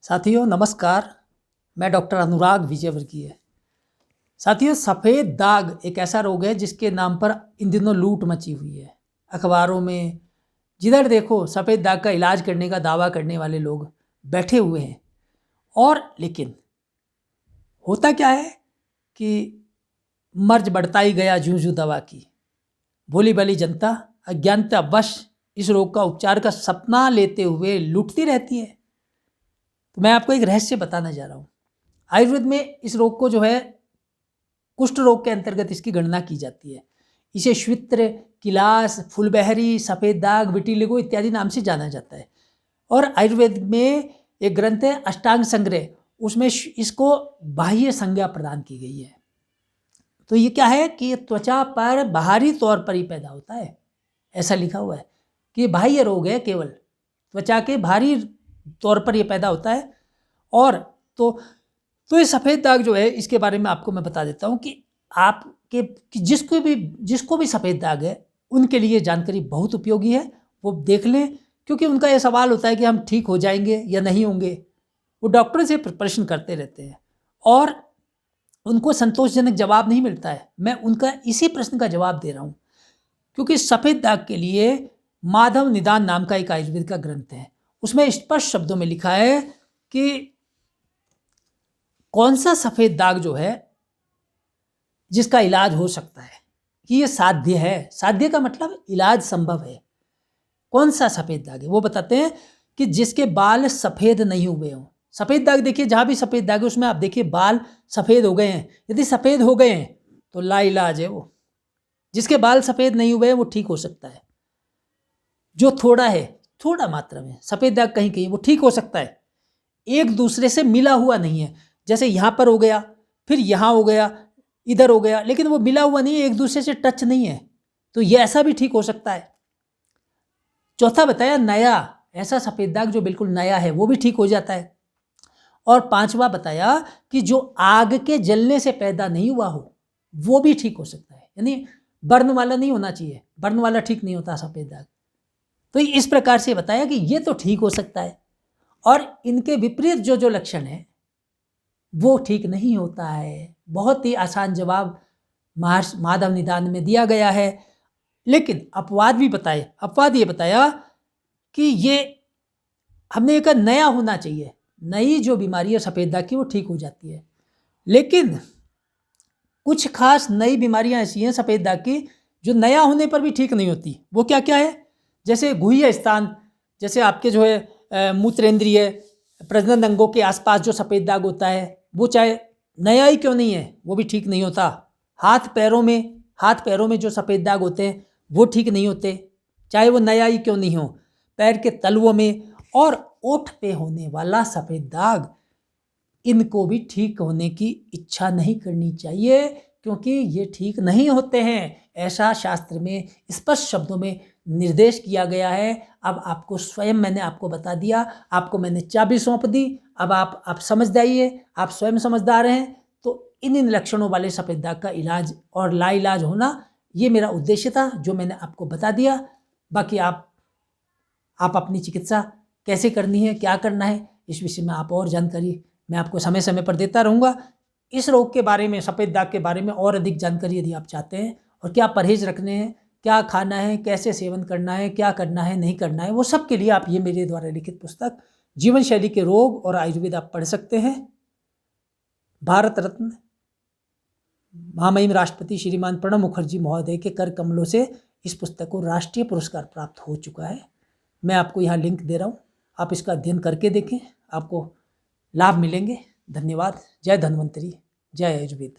साथियों नमस्कार, मैं डॉक्टर अनुराग विजयवर्गीय। साथियों, सफ़ेद दाग एक ऐसा रोग है जिसके नाम पर इन दिनों लूट मची हुई है। अखबारों में जिधर देखो सफ़ेद दाग का इलाज करने का दावा करने वाले लोग बैठे हुए हैं। और लेकिन होता क्या है कि मर्ज बढ़ता ही गया जूं जूं दवा की। भोली भाली जनता अज्ञानतावश इस रोग का उपचार का सपना लेते हुए लूटती रहती है। तो मैं आपको एक रहस्य बताना जा रहा हूँ। आयुर्वेद में इस रोग को जो है कुष्ठ रोग के अंतर्गत इसकी गणना की जाती है। इसे श्वित्र, किलास, फुलबहरी, सफ़ेद दाग, विटिलिगो इत्यादि नाम से जाना जाता है। और आयुर्वेद में एक ग्रंथ है अष्टांग संग्रह, उसमें इसको बाह्य संज्ञा प्रदान की गई है। तो ये क्या है कि त्वचा पर बाहरी तौर पर ही पैदा होता है, ऐसा लिखा हुआ है कि बाह्य रोग है, केवल त्वचा के बाहरी तौर पर ये पैदा होता है। और तो ये सफ़ेद दाग जो है इसके बारे में आपको मैं बता देता हूँ कि आपके कि जिसको भी सफ़ेद दाग है उनके लिए जानकारी बहुत उपयोगी है। वो देख लें, क्योंकि उनका ये सवाल होता है कि हम ठीक हो जाएंगे या नहीं होंगे। वो डॉक्टर से प्रश्न करते रहते हैं और उनको संतोषजनक जवाब नहीं मिलता है। मैं उनका इसी प्रश्न का जवाब दे रहा हूँ, क्योंकि सफ़ेद दाग के लिए माधव निदान नाम का एक आयुर्वेद का ग्रंथ है। उसमें स्पष्ट शब्दों में लिखा है कि कौन सा सफ़ेद दाग जो है जिसका इलाज हो सकता है, कि ये साध्य है। साध्य का मतलब इलाज संभव है। कौन सा सफ़ेद दाग है वो बताते हैं कि जिसके बाल सफ़ेद नहीं हुए हों। सफ़ेद दाग देखिए, जहाँ भी सफ़ेद दाग है उसमें आप देखिए बाल सफ़ेद हो गए हैं। यदि सफ़ेद हो गए हैं तो लाइलाज है वो। जिसके बाल सफ़ेद नहीं हुए हैं वो ठीक हो सकता है। जो थोड़ा है, थोड़ा मात्रा में सफ़ेद दाग कहीं कहीं, वो ठीक हो सकता है। एक दूसरे से मिला हुआ नहीं है, जैसे यहाँ पर हो गया, फिर यहाँ हो गया, इधर हो गया, लेकिन वो मिला हुआ नहीं है, एक दूसरे से टच नहीं है, तो ये ऐसा भी ठीक हो सकता है। चौथा बताया नया, ऐसा सफ़ेद दाग जो बिल्कुल नया है वो भी ठीक हो जाता है। और पांचवा बताया कि जो आग के जलने से पैदा नहीं हुआ हो वो भी ठीक हो सकता है। यानी बर्न वाला नहीं होना चाहिए, बर्न वाला ठीक नहीं होता सफ़ेद दाग। तो इस प्रकार से बताया कि ये तो ठीक हो सकता है, और इनके विपरीत जो लक्षण है वो ठीक नहीं होता है। बहुत ही आसान जवाब महर्षि माधव निदान में दिया गया है। लेकिन अपवाद भी बताए। अपवाद ये बताया कि ये हमने एक नया होना चाहिए, नई जो बीमारी है सफ़ेद दाग की वो ठीक हो जाती है। लेकिन कुछ खास नई बीमारियां ऐसी हैं सफ़ेद दाग की जो नया होने पर भी ठीक नहीं होती। वो क्या क्या है? जैसे गुह्य स्थान, जैसे आपके जो है मूत्रेंद्रिय, प्रजनन अंगों के आसपास जो सफ़ेद दाग होता है वो चाहे नया ही क्यों नहीं है वो भी ठीक नहीं होता। हाथ पैरों में जो सफ़ेद दाग होते हैं वो ठीक नहीं होते, चाहे वो नया ही क्यों नहीं हो। पैर के तलवों में और ओठ पे होने वाला सफ़ेद दाग, इनको भी ठीक होने की इच्छा नहीं करनी चाहिए, क्योंकि ये ठीक नहीं होते हैं। ऐसा शास्त्र में स्पष्ट शब्दों में निर्देश किया गया है। अब आपको स्वयं मैंने आपको बता दिया, आपको मैंने चाबी सौंप दी। अब आप समझ जाइए, आप स्वयं समझदार हैं। तो इन लक्षणों वाले सफ़ेद दाग का इलाज और लाइलाज होना, ये मेरा उद्देश्य था जो मैंने आपको बता दिया। बाकी आप अपनी चिकित्सा कैसे करनी है, क्या करना है, इस विषय में आप और जानकारी मैं आपको समय समय पर देता रहूँगा। इस रोग के बारे में, सफ़ेद दाग के बारे में और अधिक जानकारी यदि आप चाहते हैं, और क्या परहेज रखने हैं, क्या खाना है, कैसे सेवन करना है, क्या करना है, नहीं करना है, वो सब के लिए आप ये मेरे द्वारा लिखित पुस्तक जीवन शैली के रोग और आयुर्वेद आप पढ़ सकते हैं। भारत रत्न महामहिम राष्ट्रपति श्रीमान प्रणब मुखर्जी महोदय के कर कमलों से इस पुस्तक को राष्ट्रीय पुरस्कार प्राप्त हो चुका है। मैं आपको यहाँ लिंक दे रहा हूँ, आप इसका अध्ययन करके देखें, आपको लाभ मिलेंगे। धन्यवाद। जय धन्वंतरी, जय आयुर्वेद।